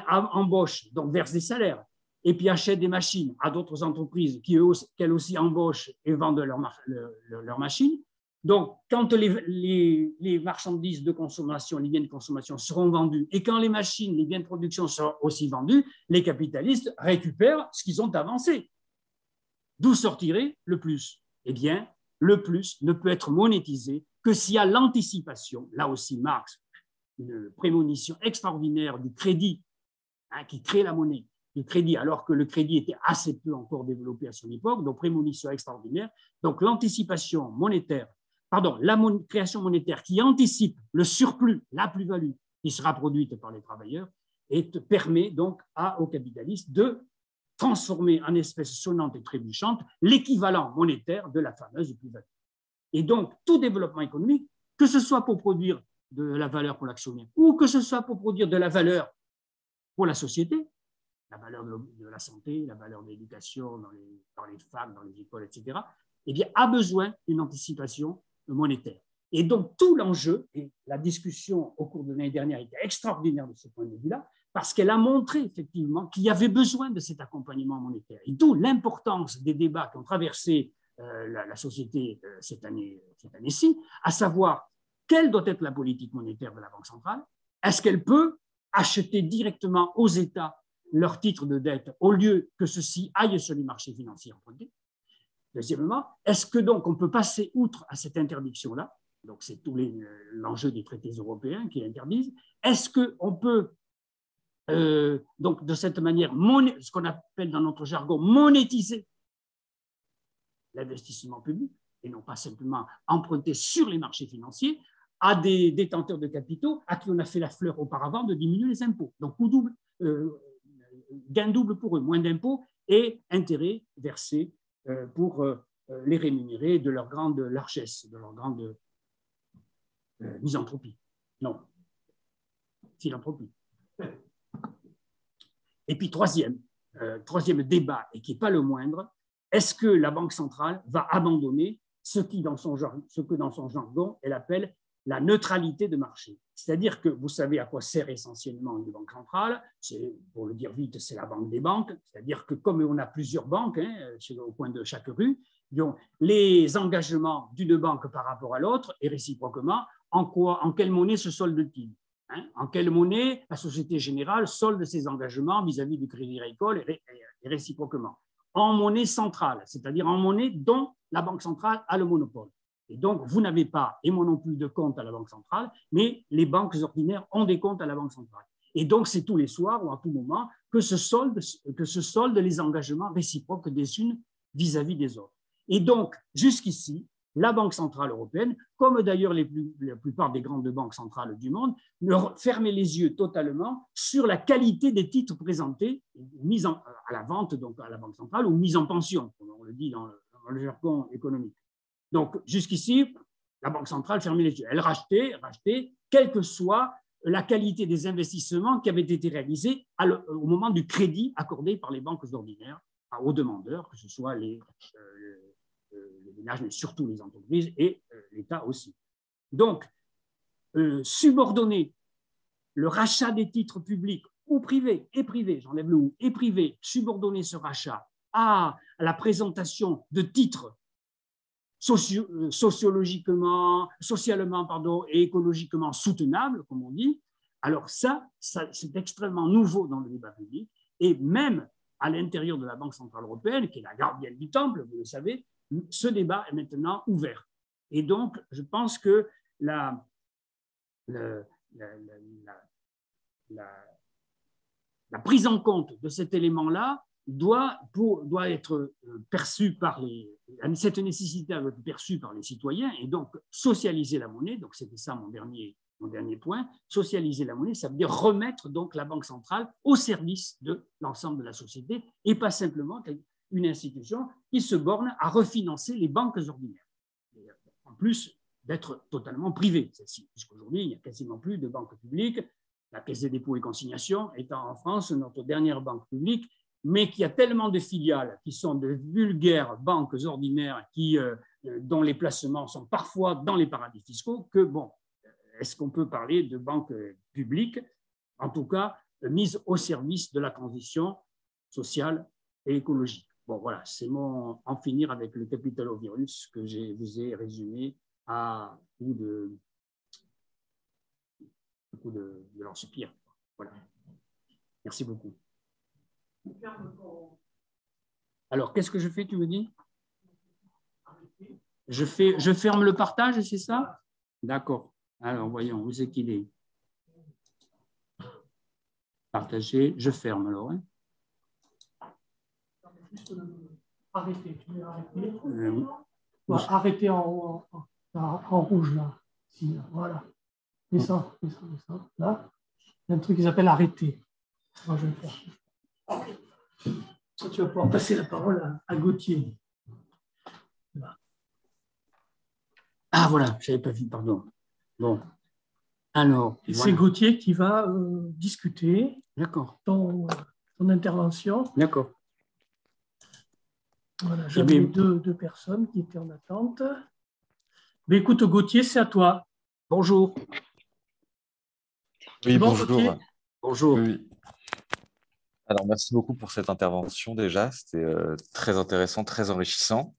embauchent, donc versent des salaires, et puis achètent des machines à d'autres entreprises qui, elles aussi, embauchent et vendent leurs machines, donc quand les marchandises de consommation, les biens de consommation seront vendus, et quand les machines, les biens de production seront aussi vendus, les capitalistes récupèrent ce qu'ils ont avancé. D'où sortirait le plus? Eh bien, le plus ne peut être monétisé que s'il y a l'anticipation, là aussi Marx, une prémonition extraordinaire du crédit, hein, qui crée la monnaie, du crédit, alors que le crédit était assez peu encore développé à son époque, donc prémonition extraordinaire. Donc l'anticipation monétaire, la création monétaire qui anticipe le surplus, la plus-value qui sera produite par les travailleurs, et permet donc aux capitalistes de transformer en espèces sonnantes et trébuchantes l'équivalent monétaire de la fameuse plus-value. Et donc, tout développement économique, que ce soit pour produire de la valeur pour l'actionnaire ou que ce soit pour produire de la valeur pour la société, la valeur de la santé, la valeur de l'éducation dans les facs, dans les écoles, etc., eh bien, a besoin d'une anticipation monétaire. Et donc, tout l'enjeu, et la discussion au cours de l'année dernière était extraordinaire de ce point de vue-là, parce qu'elle a montré effectivement qu'il y avait besoin de cet accompagnement monétaire. Et d'où l'importance des débats qui ont traversé la société cette année-ci, à savoir quelle doit être la politique monétaire de la Banque centrale. Est-ce qu'elle peut acheter directement aux États leurs titres de dette au lieu que ceux-ci aillent sur les marchés financiers empruntés? Deuxièmement, est-ce que donc on peut passer outre à cette interdiction-là? Donc c'est tout l'enjeu des traités européens qui l'interdisent. Est-ce qu'on peut donc de cette manière, ce qu'on appelle dans notre jargon, monétiser l'investissement public et non pas simplement emprunter sur les marchés financiers à des détenteurs de capitaux à qui on a fait la fleur auparavant de diminuer les impôts. Donc, coût double, gain double pour eux, moins d'impôts et intérêts versés pour les rémunérer de leur grande largesse, de leur grande misanthropie. Non, philanthropie. Et puis, troisième débat, et qui n'est pas le moindre, est-ce que la Banque centrale va abandonner ce que dans son jargon, elle appelle la neutralité de marché. C'est-à-dire que vous savez à quoi sert essentiellement une banque centrale. Pour le dire vite, c'est la banque des banques. C'est-à-dire que comme on a plusieurs banques au coin de chaque rue, donc les engagements d'une banque par rapport à l'autre et réciproquement, en quelle monnaie se solde-t-il? En quelle monnaie la Société Générale solde ses engagements vis-à-vis du Crédit Agricole et réciproquement? En monnaie centrale, c'est-à-dire en monnaie dont la Banque centrale a le monopole. Et donc, vous n'avez pas, et moi non plus, de compte à la Banque centrale, mais les banques ordinaires ont des comptes à la Banque centrale. Et donc, c'est tous les soirs ou à tout moment que se soldent les engagements réciproques des unes vis-à-vis des autres. Et donc, jusqu'ici, la Banque centrale européenne, comme d'ailleurs la plupart des grandes banques centrales du monde, fermait les yeux totalement sur la qualité des titres présentés, mis à la vente donc à la Banque centrale ou mis en pension, comme on le dit dans le jargon économique. Donc, jusqu'ici, la Banque centrale fermait les yeux. Elle rachetait, quelle que soit la qualité des investissements qui avaient été réalisés au moment du crédit accordé par les banques ordinaires aux demandeurs, que ce soit les ménages, mais surtout les entreprises et l'État aussi. Donc, subordonner le rachat des titres publics ou privés, j'enlève le ou, et privés, subordonner ce rachat à la présentation de titres socialement et écologiquement soutenables, comme on dit, alors ça c'est extrêmement nouveau dans le débat public, et même à l'intérieur de la Banque centrale européenne, qui est la gardienne du temple, vous le savez, ce débat est maintenant ouvert. Et donc, je pense que la prise en compte de cet élément-là doit être perçue par cette nécessité doit être perçue par les citoyens, et donc socialiser la monnaie. Donc c'était ça mon dernier point. Socialiser la monnaie, ça veut dire remettre donc la Banque centrale au service de l'ensemble de la société et pas simplement une institution qui se borne à refinancer les banques ordinaires. Et en plus d'être totalement privée, celle-ci, puisqu'aujourd'hui il n'y a quasiment plus de banques publiques. La Caisse des dépôts et consignations étant en France notre dernière banque publique, mais qui a tellement de filiales qui sont de vulgaires banques ordinaires dont les placements sont parfois dans les paradis fiscaux que, bon, est-ce qu'on peut parler de banques publiques, en tout cas mises au service de la transition sociale et écologique? Bon, voilà, c'est en finir avec le capitalovirus que je vous ai résumé à coup de lance-pierre. Voilà. Merci beaucoup. Alors, qu'est-ce que je fais, tu me dis? Je ferme le partage, c'est ça? D'accord. Alors, voyons, où c'est qu'il est? Partager, je ferme alors. Hein. Arrêter, tu veux arrêter arrêter en rouge, là. Ici, là. Voilà. Descends. Là, il y a un truc qui s'appelle arrêter. Moi, je vais le faire. Ça, tu vas pouvoir passer la parole à Gauthier. Voilà. Ah, voilà, je n'avais pas vu, pardon. Bon. Alors. Et voilà. C'est Gauthier qui va discuter. D'accord. Ton intervention. D'accord. Voilà, j'avais deux personnes qui étaient en attente. Mais écoute, Gauthier, c'est à toi. Bonjour. Oui, bon, bonjour. Gauthier. Bonjour. Oui. Alors, merci beaucoup pour cette intervention déjà. C'était très intéressant, très enrichissant.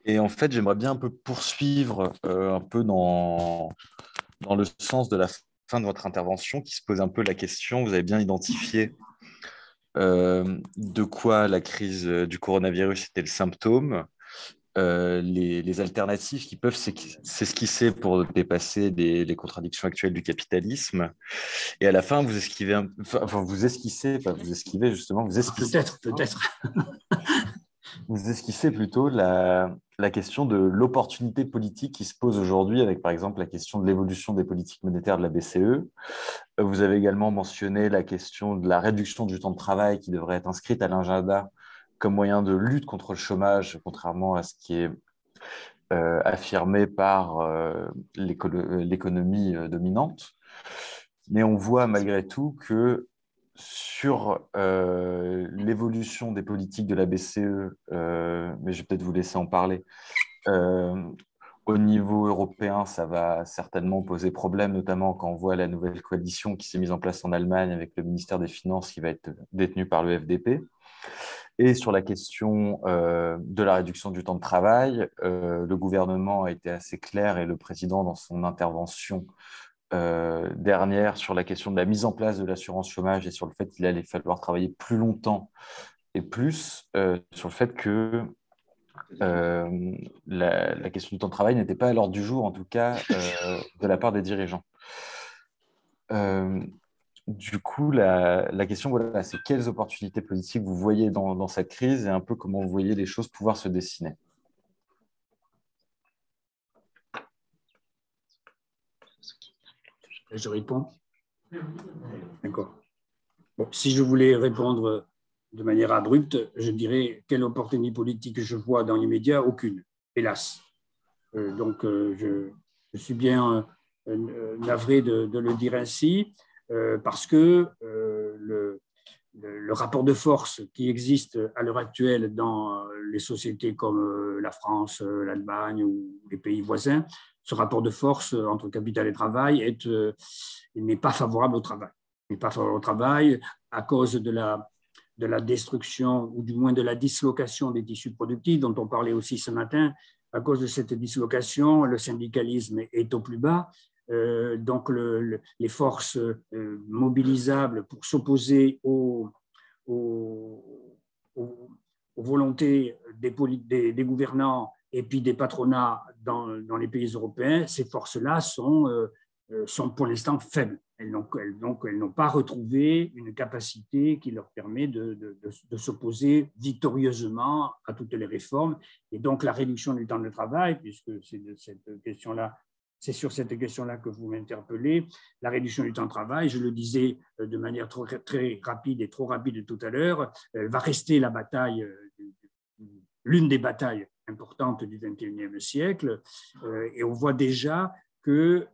Et en fait, j'aimerais bien un peu poursuivre un peu dans le sens de la fin de votre intervention, qui se pose un peu la question, vous avez bien identifié de quoi la crise du coronavirus était le symptôme, les alternatives qui peuvent s'esquisser pour dépasser les contradictions actuelles du capitalisme. Et à la fin, vous esquivez, vous esquissez Peut-être. Vous esquissez plutôt la question de l'opportunité politique qui se pose aujourd'hui avec, par exemple, la question de l'évolution des politiques monétaires de la BCE. Vous avez également mentionné la question de la réduction du temps de travail qui devrait être inscrite à l'agenda comme moyen de lutte contre le chômage, contrairement à ce qui est affirmé par l'économie dominante. Mais on voit malgré tout que sur l'évolution des politiques de la BCE, mais je vais peut-être vous laisser en parler, Au niveau européen, ça va certainement poser problème, notamment quand on voit la nouvelle coalition qui s'est mise en place en Allemagne avec le ministère des Finances qui va être détenu par le FDP. Et sur la question de la réduction du temps de travail, le gouvernement a été assez clair et le président, dans son intervention dernière sur la question de la mise en place de l'assurance chômage et sur le fait qu'il allait falloir travailler plus longtemps et plus, sur le fait que la question du temps de travail n'était pas à l'ordre du jour, en tout cas, de la part des dirigeants. Du coup, la question, voilà, c'est quelles opportunités politiques vous voyez dans cette crise et un peu comment vous voyez les choses pouvoir se dessiner. Je réponds. D'accord. Bon, si je voulais répondre de manière abrupte, je dirais quelle opportunité politique je vois dans l'immédiat? Aucune, hélas. Donc, je suis bien navré de le dire ainsi, parce que le rapport de force qui existe à l'heure actuelle dans les sociétés comme la France, l'Allemagne ou les pays voisins, ce rapport de force entre capital et travail n'est pas favorable au travail. Il n'est pas favorable au travail à cause de la destruction ou du moins de la dislocation des tissus productifs dont on parlait aussi ce matin. À cause de cette dislocation, le syndicalisme est au plus bas. Donc les forces mobilisables pour s'opposer aux volontés des gouvernants et puis des patronats dans les pays européens, ces forces-là sont pour l'instant faibles. Elles n'ont pas retrouvé une capacité qui leur permet de s'opposer victorieusement à toutes les réformes. Et donc la réduction du temps de travail, puisque c'est sur cette question-là que vous m'interpellez, la réduction du temps de travail, je le disais de manière très rapide et trop rapide tout à l'heure, va rester la bataille, l'une des batailles importantes du XXIe siècle. Et on voit déjà que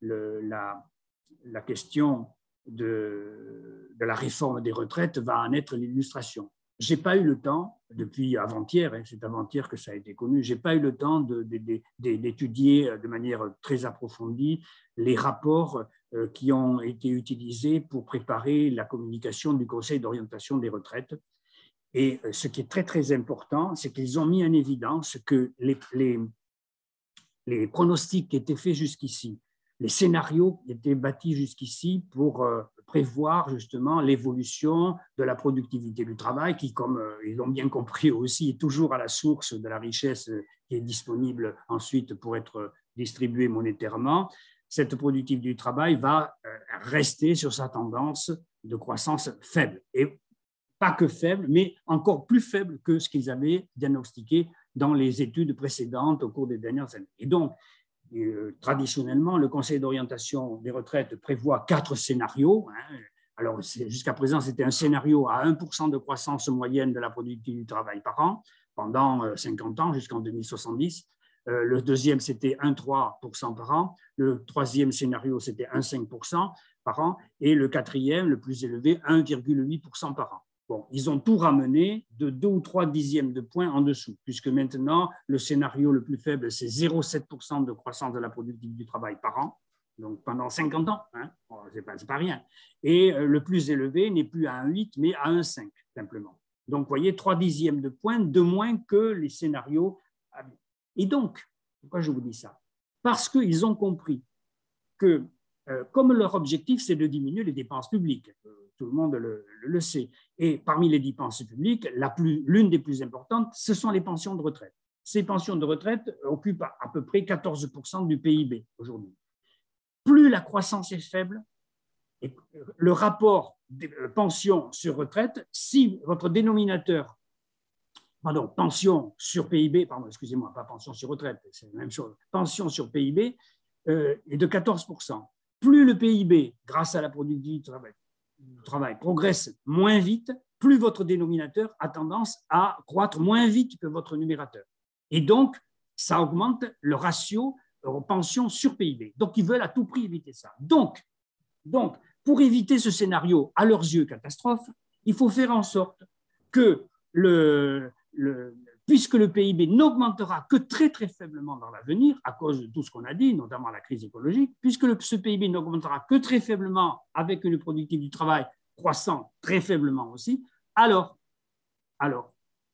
la question de la réforme des retraites va en être l'illustration. Je n'ai pas eu le temps, depuis avant-hier, c'est avant-hier que ça a été connu, je n'ai pas eu le temps d'étudier de manière très approfondie les rapports qui ont été utilisés pour préparer la communication du Conseil d'orientation des retraites. Et ce qui est très, très important, c'est qu'ils ont mis en évidence que les pronostics qui étaient faits jusqu'ici, les scénarios qui étaient bâtis jusqu'ici pour prévoir justement l'évolution de la productivité du travail, qui, comme ils l'ont bien compris aussi, est toujours à la source de la richesse qui est disponible ensuite pour être distribuée monétairement. Cette productivité du travail va rester sur sa tendance de croissance faible. Et pas que faible, mais encore plus faible que ce qu'ils avaient diagnostiqué dans les études précédentes au cours des dernières années. Et donc, traditionnellement, le Conseil d'orientation des retraites prévoit 4 scénarios. Alors, jusqu'à présent, c'était un scénario à 1% de croissance moyenne de la productivité du travail par an pendant 50 ans, jusqu'en 2070. Le deuxième, c'était 1,3% par an. Le troisième scénario, c'était 1,5% par an. Et le quatrième, le plus élevé, 1,8% par an. Bon, ils ont tout ramené de 2 ou 3 dixièmes de points en dessous, puisque maintenant, le scénario le plus faible, c'est 0,7% de croissance de la productivité du travail par an, donc pendant 50 ans, c'est pas rien. Et le plus élevé n'est plus à 1,8, mais à 1,5, simplement. Donc, vous voyez, 3 dixièmes de points de moins que les scénarios. Et donc, pourquoi je vous dis ça? Parce qu'ils ont compris que, comme leur objectif, c'est de diminuer les dépenses publiques, tout le monde le sait. Et parmi les dépenses publiques, l'une des plus importantes, ce sont les pensions de retraite. Ces pensions de retraite occupent à peu près 14% du PIB aujourd'hui. Plus la croissance est faible, et le rapport pension sur retraite, si votre dénominateur, pension sur PIB, excusez-moi, pas pension sur retraite, c'est la même chose, pension sur PIB est de 14%. Plus le PIB, grâce à la productivité du travail, progresse moins vite, plus votre dénominateur a tendance à croître moins vite que votre numérateur. Et donc, ça augmente le ratio pension sur PIB. Donc, ils veulent à tout prix éviter ça. Donc pour éviter ce scénario, à leurs yeux, catastrophe, il faut faire en sorte que puisque le PIB n'augmentera que très très faiblement dans l'avenir, à cause de tout ce qu'on a dit, notamment la crise écologique, puisque ce PIB n'augmentera que très faiblement avec une productivité du travail croissant très faiblement aussi, alors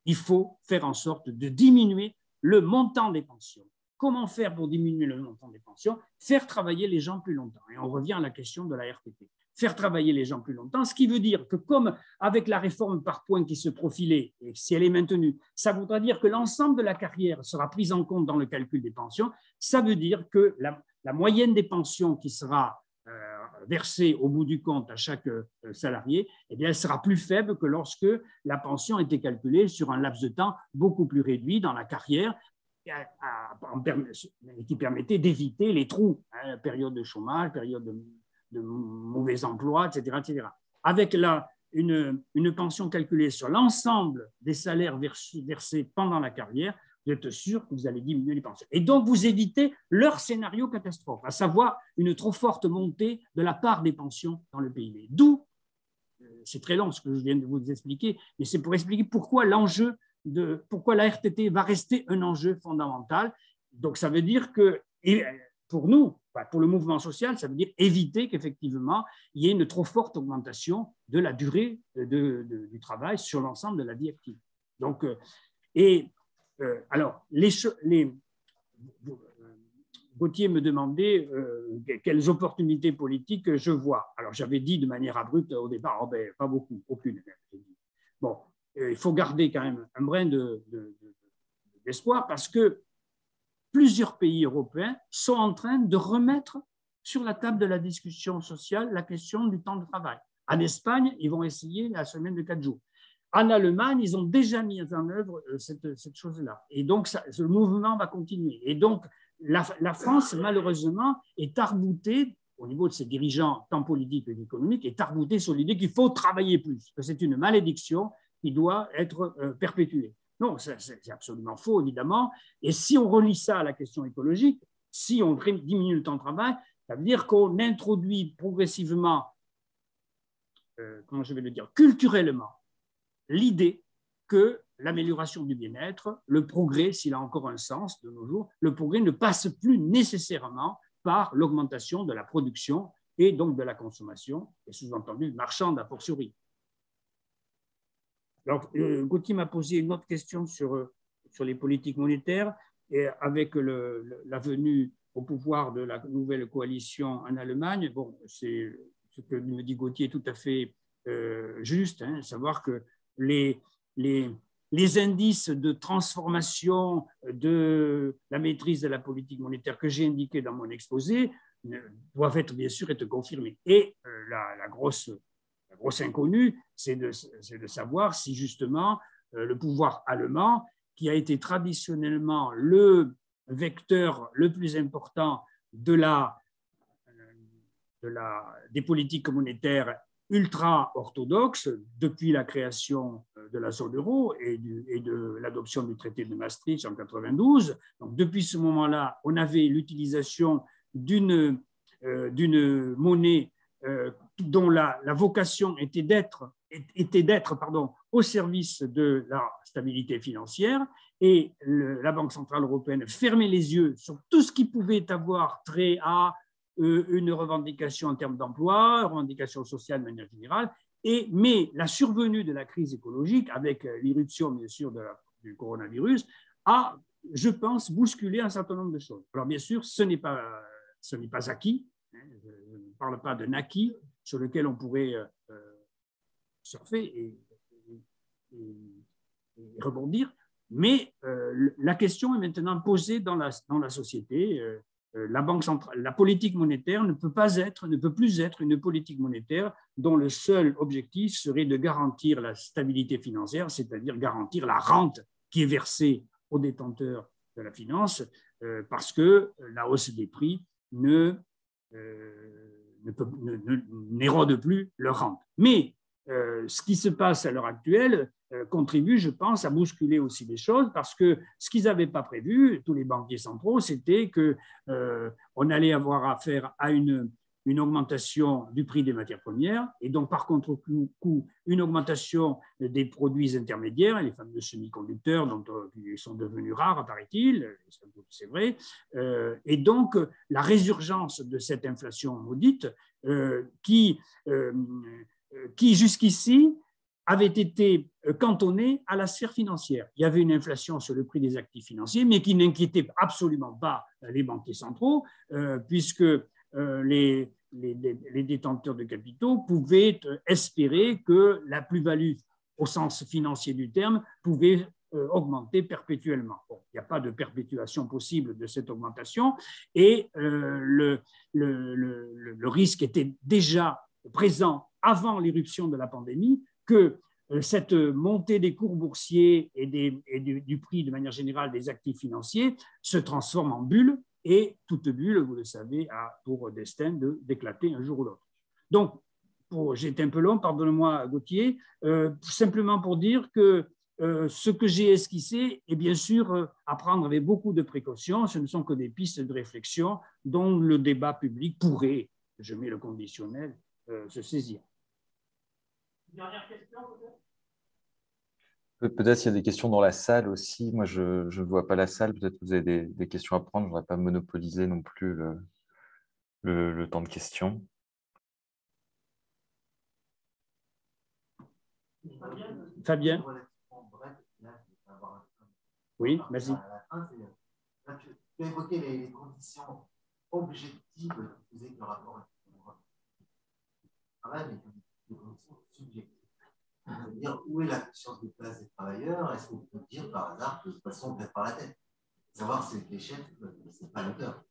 il faut faire en sorte de diminuer le montant des pensions. Comment faire pour diminuer le montant des pensions? Faire travailler les gens plus longtemps. Et on revient à la question de la RTT. Faire travailler les gens plus longtemps, ce qui veut dire que comme avec la réforme par points qui se profilait, et si elle est maintenue, ça voudra dire que l'ensemble de la carrière sera prise en compte dans le calcul des pensions. Ça veut dire que la moyenne des pensions qui sera versée au bout du compte à chaque salarié, eh bien, elle sera plus faible que lorsque la pension était calculée sur un laps de temps beaucoup plus réduit dans la carrière, qui permettait d'éviter les trous, période de chômage, période de mauvais emploi, etc., etc. Avec une pension calculée sur l'ensemble des salaires versés pendant la carrière, vous êtes sûr que vous allez diminuer les pensions. Et donc, vous évitez leur scénario catastrophe, à savoir une trop forte montée de la part des pensions dans le PIB. D'où, c'est très long ce que je viens de vous expliquer, mais c'est pour expliquer pourquoi pourquoi la RTT va rester un enjeu fondamental. Donc, ça veut dire que, pour nous, pour le mouvement social, ça veut dire éviter qu'effectivement, il y ait une trop forte augmentation de la durée du travail sur l'ensemble de la vie active. Donc, alors, Gauthier me demandait quelles opportunités politiques je vois. Alors, j'avais dit de manière abrupte au départ, oh ben, pas beaucoup, aucune. Bon, il faut garder quand même un brin d'espoir parce que plusieurs pays européens sont en train de remettre sur la table de la discussion sociale la question du temps de travail. En Espagne, ils vont essayer la semaine de 4 jours. En Allemagne, ils ont déjà mis en œuvre cette chose-là. Et donc, ce mouvement va continuer. Et donc, la France, malheureusement, est arc-boutée, au niveau de ses dirigeants, tant politiques qu'économiques, est arc-boutée sur l'idée qu'il faut travailler plus, que c'est une malédiction qui doit être perpétuée. Non, c'est absolument faux, évidemment. Et si on relie ça à la question écologique, si on diminue le temps de travail, ça veut dire qu'on introduit progressivement, comment je vais le dire, culturellement, l'idée que l'amélioration du bien-être, le progrès, s'il a encore un sens de nos jours, le progrès ne passe plus nécessairement par l'augmentation de la production et donc de la consommation, et sous-entendu marchande a fortiori. Alors, Gauthier m'a posé une autre question sur les politiques monétaires, et avec la venue au pouvoir de la nouvelle coalition en Allemagne, bon, c'est ce que me dit Gauthier est tout à fait juste, savoir que les indices de transformation de la maîtrise de la politique monétaire que j'ai indiqués dans mon exposé doivent bien sûr être confirmés. Et la grosse inconnue, c'est de savoir si justement le pouvoir allemand, qui a été traditionnellement le vecteur le plus important des politiques monétaires ultra-orthodoxe depuis la création de la zone euro et de l'adoption du traité de Maastricht en 1992. Donc, depuis ce moment-là, on avait l'utilisation d'une monnaie dont la vocation était d'être au service de la stabilité financière, et la Banque centrale européenne fermait les yeux sur tout ce qui pouvait avoir trait à une revendication en termes d'emploi, une revendication sociale de manière générale, mais la survenue de la crise écologique, avec l'irruption bien sûr du coronavirus, a, je pense, bousculé un certain nombre de choses. Alors bien sûr, ce n'est pas acquis, je ne parle pas d'un acquis sur lequel on pourrait surfer et rebondir, mais la question est maintenant posée dans la société. La Banque centrale, la politique monétaire ne peut plus être une politique monétaire dont le seul objectif serait de garantir la stabilité financière, c'est-à-dire garantir la rente qui est versée aux détenteurs de la finance, parce que la hausse des prix n'érode plus leur rente. Mais ce qui se passe à l'heure actuelle contribue, je pense, à bousculer aussi les choses, parce que ce qu'ils n'avaient pas prévu, tous les banquiers centraux, c'était qu'on allait avoir affaire à une une augmentation du prix des matières premières et donc par contre-coup une augmentation des produits intermédiaires, les fameux semi-conducteurs dont ils sont devenus rares, apparaît-il, c'est vrai, et donc la résurgence de cette inflation maudite qui jusqu'ici avait été cantonnée à la sphère financière. Il y avait une inflation sur le prix des actifs financiers, mais qui n'inquiétait absolument pas les banquiers centraux, puisque les détenteurs de capitaux pouvaient espérer que la plus-value, au sens financier du terme, pouvait augmenter perpétuellement. Bon, il n'y a pas de perpétuation possible de cette augmentation, et le risque était déjà présent avant l'éruption de la pandémie, que cette montée des cours boursiers et du prix de manière générale des actifs financiers se transforme en bulle, et toute bulle, vous le savez, a pour destin d'éclater un jour ou l'autre. Donc, j'ai été un peu long, pardonne-moi Gauthier, simplement pour dire que ce que j'ai esquissé est bien sûr à prendre avec beaucoup de précautions, ce ne sont que des pistes de réflexion dont le débat public pourrait, je mets le conditionnel, se saisir. Dernière question, peut-être ? Peut-être qu'il y a des questions dans la salle aussi. Moi, je ne vois pas la salle. Peut-être que vous avez des questions à prendre. Je ne voudrais pas monopoliser non plus le temps de questions. Fabien ? Oui, vas-y. Tu as évoqué les conditions objectives qui faisaient que le rapport est travail, mais des conditions subjectives. C'est-à-dire, où est la conscience de place des travailleurs? Est-ce qu'on peut dire par hasard que de toute façon, on perd par la tête? Savoir si les chefs, ce n'est pas l'auteur.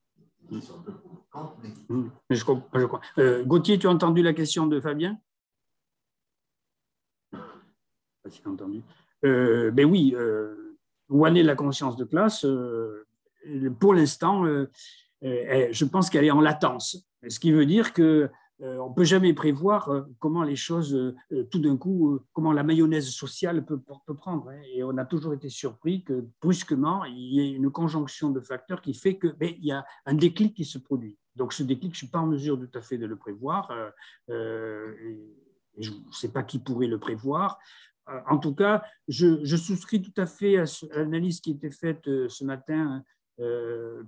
Je comprends. Gauthier, tu as entendu la question de Fabien? Pas si entendu. Ben oui, où en est la conscience de classe? Pour l'instant, je pense qu'elle est en latence. Ce qui veut dire que on ne peut jamais prévoir comment les choses, tout d'un coup, comment la mayonnaise sociale peut prendre. Hein. Et on a toujours été surpris que brusquement, il y ait une conjonction de facteurs qui fait qu'il y a un déclic qui se produit. Donc ce déclic, je ne suis pas en mesure tout à fait de le prévoir. Et je ne sais pas qui pourrait le prévoir. En tout cas, je souscris tout à fait à l'analyse qui a été faite ce matin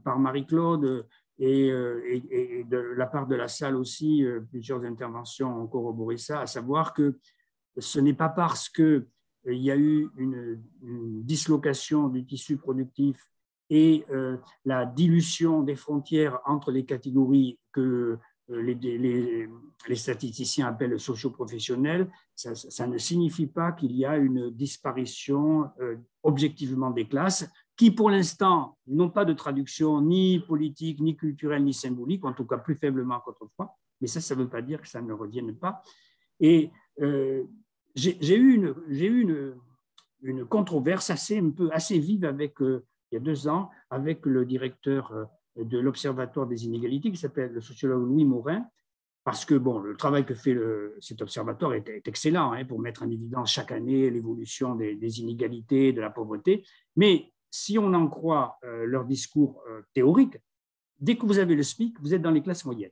par Marie-Claude, et de la part de la salle aussi, plusieurs interventions ont corroboré ça, à savoir que ce n'est pas parce qu'il y a eu une dislocation du tissu productif et la dilution des frontières entre les catégories que les statisticiens appellent socio-professionnels, ça ne signifie pas qu'il y a une disparition objectivement des classes, qui pour l'instant n'ont pas de traduction ni politique, ni culturelle, ni symbolique, en tout cas plus faiblement qu'autrefois, mais ça ne veut pas dire que ça ne revienne pas. Et j'ai eu une controverse assez vive avec, il y a 2 ans, avec le directeur de l'Observatoire des inégalités, qui s'appelle le sociologue Louis Morin, parce que bon, le travail que fait cet observatoire est excellent hein, pour mettre en évidence chaque année l'évolution des inégalités, de la pauvreté, mais si on en croit leur discours théorique, dès que vous avez le SMIC, vous êtes dans les classes moyennes.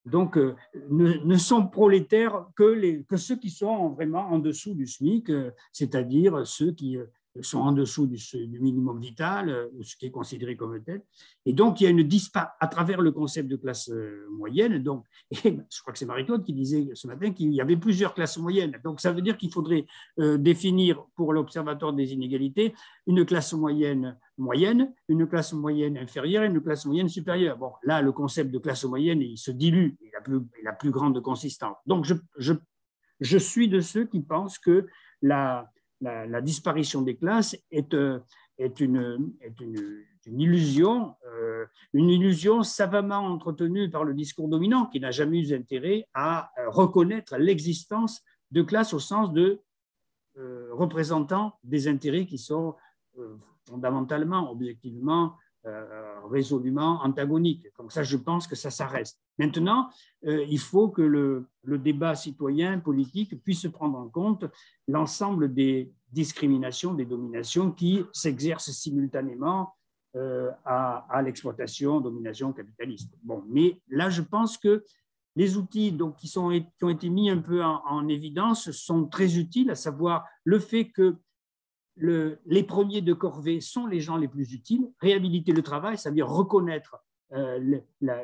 Donc, ne sont prolétaires que ceux qui sont vraiment en dessous du SMIC, c'est-à-dire ceux qui sont en dessous du minimum vital, ou ce qui est considéré comme tel. Et donc, il y a une disparité à travers le concept de classe moyenne. Donc, et je crois que c'est Marie-Claude qui disait ce matin qu'il y avait plusieurs classes moyennes. Donc, ça veut dire qu'il faudrait définir pour l'Observatoire des inégalités une classe moyenne moyenne, une classe moyenne inférieure et une classe moyenne supérieure. Bon, là, le concept de classe moyenne, il se dilue, il a plus grande consistance. Donc, je suis de ceux qui pensent que la disparition des classes est une illusion savamment entretenue par le discours dominant qui n'a jamais eu intérêt à reconnaître l'existence de classes au sens de représentants des intérêts qui sont fondamentalement, objectivement, résolument antagoniques. Donc ça, je pense que ça reste. Maintenant, il faut que le débat citoyen, politique, puisse prendre en compte l'ensemble des discriminations, des dominations qui s'exercent simultanément à l'exploitation, domination capitaliste. Bon, mais là, je pense que les outils donc, qui ont été mis un peu en évidence sont très utiles, à savoir le fait que les premiers de corvée sont les gens les plus utiles, réhabiliter le travail, c'est-à-dire reconnaître la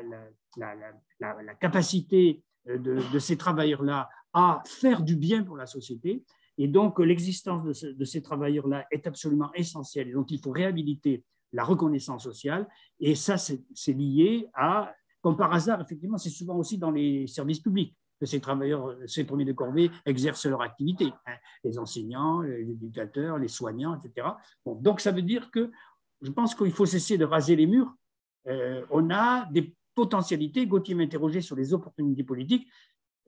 capacité de ces travailleurs-là à faire du bien pour la société. Et donc, l'existence de ces travailleurs-là est absolument essentielle. Et donc, il faut réhabiliter la reconnaissance sociale. Et ça, c'est lié à, comme par hasard, effectivement, c'est souvent aussi dans les services publics que ces travailleurs, ces premiers de corvée exercent leur activité. Les enseignants, les éducateurs, les soignants, etc. Bon, donc, ça veut dire que je pense qu'il faut cesser de raser les murs. On a des potentialités. Gauthier m'interrogeait sur les opportunités politiques.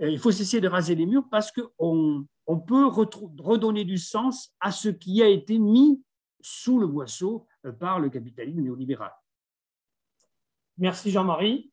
Il faut cesser de raser les murs parce qu'on peut redonner du sens à ce qui a été mis sous le boisseau par le capitalisme néolibéral. Merci Jean-Marie.